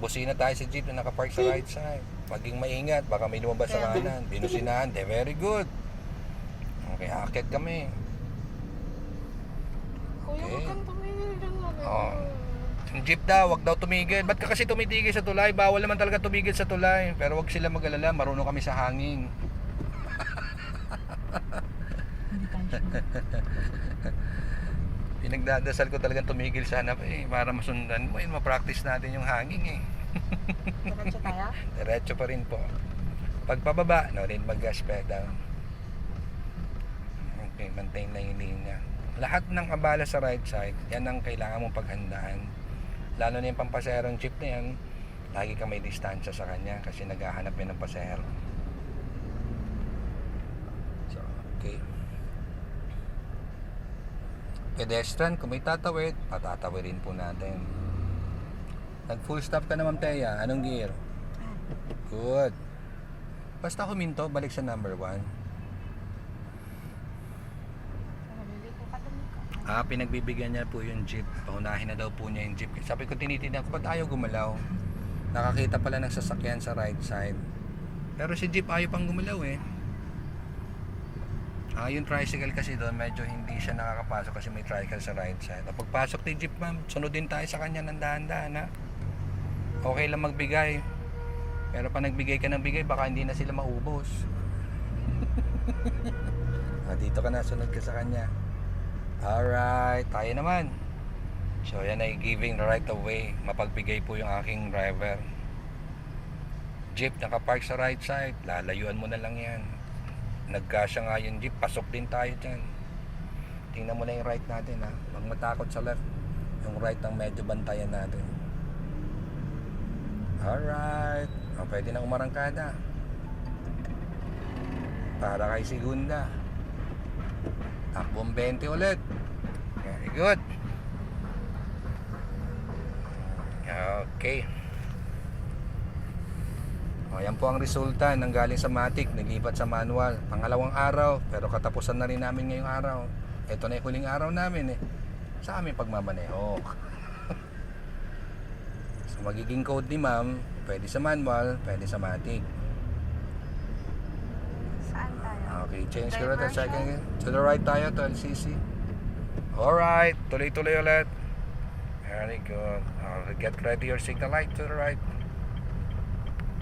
Busina tayo sa jeep na nakapark sa right side. Maging maingat, baka may lumabas sa kanan. Binusinahan, very good. Okay, akit kami. Kuya, Okay. wag kang tumingin lang naman. Oh. Yung jeep daw, wag daw tumigil. Ba't ka kasi tumitigil sa tulay? Bawal naman talaga tumigil sa tulay. Pero wag sila mag-alala, marunong kami sa hangin. Hindi tayo sure. Pinagdadasal ko talagang tumigil sana para masundan mo yun, ma-practice natin yung hangin Diretso tayo? Diretso pa rin po. Pagpababa, no rin mag-gas pedal. Okay, maintain lang yung linya. Lahat ng abala sa right side, yan ang kailangan mong paghandaan. Lalo na yung pampaserong jeep na yan, lagi ka may distansya sa kanya kasi naghahanap yun ng pasero. So, okay. Pedestrian, kung may tatawid, patatawirin po natin. Nag full stop ka naman, Teya. Anong gear? Good. Basta huminto, balik sa number 1. Naliligo ka dun. Pinagbibigyan niya po yung jeep. Paunahin na daw po niya yung jeep. Sabi ko, tinitignan ko, ba't ayaw gumalaw? Nakakita pala ng sasakyan sa right side. Pero si jeep ayaw pang gumalaw eh. Yung tricycle kasi doon, medyo hindi siya nakakapasok kasi may tricycle sa right side. Pagpasok ni jeep, ma'am, sunodin tayo sa kanya ng dahan-dahan ha. Okay lang magbigay. Pero pa nagbigay ka ng bigay, baka hindi na sila maubos. Dito ka na, sunod ka sa kanya. Alright, tayo naman. So yan ay giving the right of way. Mapagbigay po yung aking driver. Jeep nakapark sa right side, lalayuan mo na lang yan. Nagkasya nga yung jeep, pasok din tayo dyan. Tingnan mo na yung right natin ha. Huwag matakot sa left. Yung right ang medyo bantayan natin. Alright. Pwede na umarangkada. Para kay segunda. Takbong 20 ulit. Very good. Okay. Ayan po ang resulta ng galing sa matic, naglipat sa manual. Pangalawang araw, pero katapusan na rin namin ngayong araw. Ito na yung huling araw namin sa aming pagmamaneho. So magiging code ni ma'am, pwede sa manual, pwede sa matic. Saan tayo? Okay, change ko na second. To the right tayo, to LCC. Alright, tuloy-tuloy ulit. Very good. Get ready your signal light to the right.